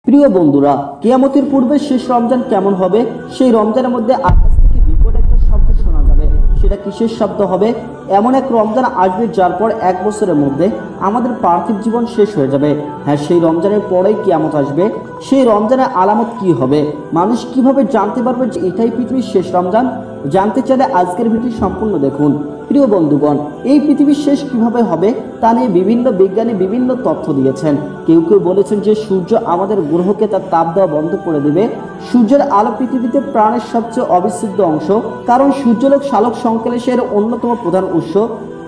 প্রিয় বন্ধুরা, কিয়ামতের পূর্বে শেষ রমজান কেমন হবে? সেই রমজানের মধ্যে আকাশ থেকে বিকট একটা শব্দ শোনা যাবে। সেটা কিসের শব্দ হবে? এমন এক রমজান আসবে যার পর এক বছরের মধ্যে আমাদের পার্থিব জীবন শেষ হয়ে যাবে। হ্যাঁ, সেই রমজানের পরেই কিয়ামত আসবে। সেই রমজানের আলামত কি হবে? মানুষ কিভাবে জানতে পারবে যে এটাই পৃথিবীর শেষ রমজান? জানতে চাইলে আজকের ভিডিও সম্পূর্ণ দেখুন। প্রিয় বন্ধুগণ, এই পৃথিবীর শেষ কিভাবে হবে তা নিয়ে বিভিন্ন বিজ্ঞানী বিভিন্ন তথ্য দিয়েছেন। কেউ কেউ বলেছেন যে সূর্য আমাদের গ্রহকে তার তাপ দেওয়া বন্ধ করে দেবে। সূর্যের আলো পৃথিবীতে প্রাণের সবচেয়ে অবিচ্ছেদ্য অংশ, কারণ সূর্যালোক সালোক সংশ্লেষের অন্যতম প্রধান উৎস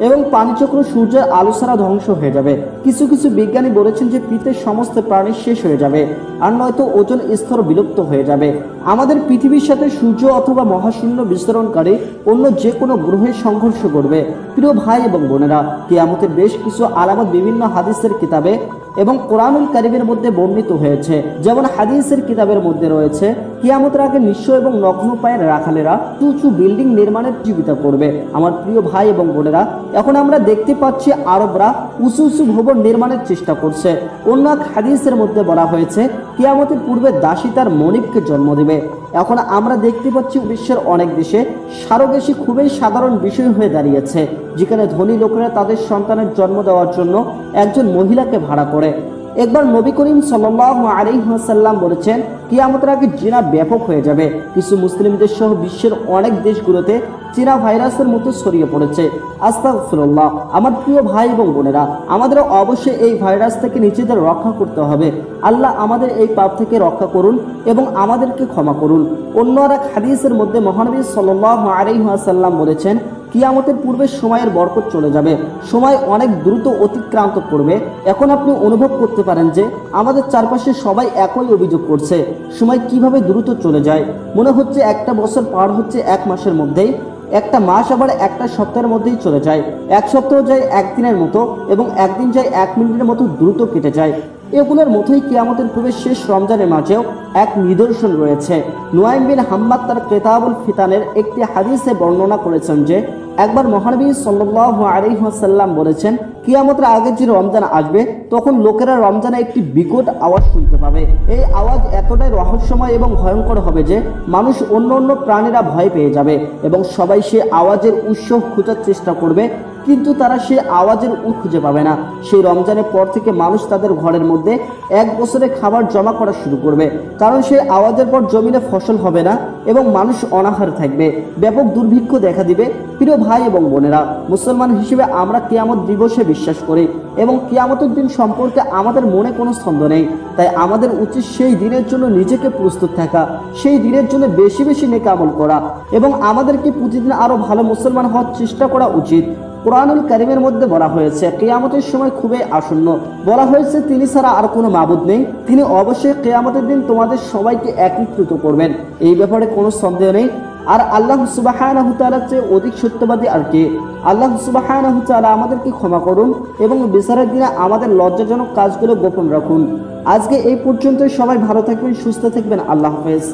এবং পানিচক্র সূর্যের আলো ছাড়া ধ্বংস হয়ে যাবে। কিছু কিছু বিজ্ঞানী বলেছেন যে পৃথিবীর সমস্ত প্রাণী শেষ হয়ে যাবে, আর নয়তো ওজোন স্তর বিলুপ্ত হয়ে যাবে। আমাদের পৃথিবীর সাথে সূর্য অথবা মহাশূন্য বিস্তরণকারী অন্য যে কোনো গ্রহের সংঘর্ষ করবে। প্রিয় ভাই এবং বোনেরা, কিয়ামতের বেশ কিছু আলামত বিভিন্ন হাদিসের কিতাবে এবং কোরআনুল কারীমের মধ্যে বর্ণিত হয়েছে। যেমন হাদিসের কিতাবের মধ্যে রয়েছে, কিয়ামতের আগে নিঃস্ব এবং নগ্ন পায়ের রাখালেরা উঁচু বিল্ডিং নির্মাণের জীবিতা করবে। আমার প্রিয় ভাই এবং বোনেরা, এখন আমরা দেখতে পাচ্ছি আরবরা উঁচু উঁচু ভবন নির্মাণের চেষ্টা করছে। অন্য এক হাদিসের মধ্যে বলা হয়েছে, কিয়ামতের পূর্বে দাসী তার মনিবকে জন্ম দেবে। এখন আমরা দেখতে পাচ্ছি বিশ্বের অনেক দেশে সারোগেসি খুবই সাধারণ বিষয় হয়ে দাঁড়িয়েছে, যেখানে ধনী লোকেরা তাদের সন্তানের জন্ম দেওয়ার জন্য একজন মহিলাকে ভাড়া করে। একবার নবী করিম সাল্লাল্লাহু আলাইহি ওয়াসাল্লাম বলেছেন, কিয়ামতের আগে জিনা ব্যাপক হয়ে যাবে। কিছু মুসলিম দেশ সহ বিশ্বের অনেক দেশগুলোতে চীনা ভাইরাসের মতো ছড়িয়ে পড়েছে। আস্তাগফিরুল্লাহ। আমার প্রিয় ভাই এবং বোনেরা, আমাদের অবশ্যই এই ভাইরাস থেকে নিজেদের রক্ষা করতে হবে। আল্লাহ আমাদের এই পাপ থেকে রক্ষা করুন এবং আমাদেরকে ক্ষমা করুন। অন্য এক হাদিসের মধ্যে মহানবী সাল্লাল্লাহু আলাইহি ওয়াসাল্লাম বলেছেন, কিয়ামতের পূর্বে সময়ের বরকত চলে যাবে, সময় অনেক দ্রুত অতিক্রান্ত করবে। এখন আপনি অনুভব করতে পারেন যে আমাদের চারপাশে সবাই একই অভিযোগ করছে, সময় কিভাবে দ্রুত চলে যায়। মনে হচ্ছে একটা বছর পার হচ্ছে এক মাসের মধ্যেই, একটা মাস আবার একটা সপ্তাহের মধ্যেই চলে যায়, এক সপ্তাহ যায় একদিনের মতো এবং একদিন যায় এক মিনিটের মতো দ্রুত কেটে যায়। এগুলোর মতোই কিয়ামতের পূর্বে শেষ রমজানের মাঝেও এক নিদর্শন রয়েছে। নুয়াইম বিন হাম্মাদ তার কিতাবুল ফিতানের একটি হাদিসে বর্ণনা করেছেন যে একবার মহানবী সাল্লাল্লাহু আলাইহি ওয়াসাল্লাম বলেছেন, কিয়ামতের আগে যে রমজান আসবে তখন লোকেরা রমজানে একটি বিকট আওয়াজ শুনতে পাবে। এই আওয়াজ এতটাই রহস্যময় এবং ভয়ঙ্কর হবে যে মানুষ অন্য প্রাণীরা ভয় পেয়ে যাবে এবং সবাই সে আওয়াজের উৎস খোঁজার চেষ্টা করবে, কিন্তু তারা সেই আওয়াজের খুঁজে পাবে না। সেই রমজানের পর থেকে মানুষ তাদের ঘরের মধ্যে এক বছরে খাবার জমা করা শুরু করবে, কারণ সেই আওয়াজের পর জমিনে ফসল হবে না এবং মানুষ অনাহার থাকবে, ব্যাপক দুর্ভিক্ষ দেখা দিবে। প্রিয় ভাই এবং বোনেরা, মুসলমান হিসেবে আমরা কিয়ামত দিবসে বিশ্বাস করি এবং কিয়ামতের দিন সম্পর্কে আমাদের মনে কোনো সন্দেহ নেই। তাই আমাদের উচিত সেই দিনের জন্য নিজেকে প্রস্তুত থাকা, সেই দিনের জন্য বেশি বেশি নেক আমল করা এবং আমাদেরকে প্রতিদিন আরো ভালো মুসলমান হওয়ার চেষ্টা করা উচিত। কোরআনুল কারীমের মধ্যে বলা হয়েছে, কিয়ামতের সময় খুবই আসন্ন। বলা হয়েছে তিনি ছাড়া আর কোনো মাবুদ নেই, তিনি অবশ্যই কিয়ামতের দিন তোমাদের সবাইকে একত্রিত করবেন, এই ব্যাপারে কোনো সন্দেহ নেই। আর আল্লাহ সুবহানাহু ওয়া তাআলার চেয়ে অধিক সত্যবাদী আর কে? আল্লাহ সুবহানাহু ওয়া তাআলা আমাদেরকে ক্ষমা করুন এবং বিচারের দিনে আমাদের লজ্জাজনক কাজগুলো গোপন রাখুন। আজকে এই পর্যন্তই। সবাই ভালো থাকবেন, সুস্থ থাকবেন। আল্লাহ হাফেজ।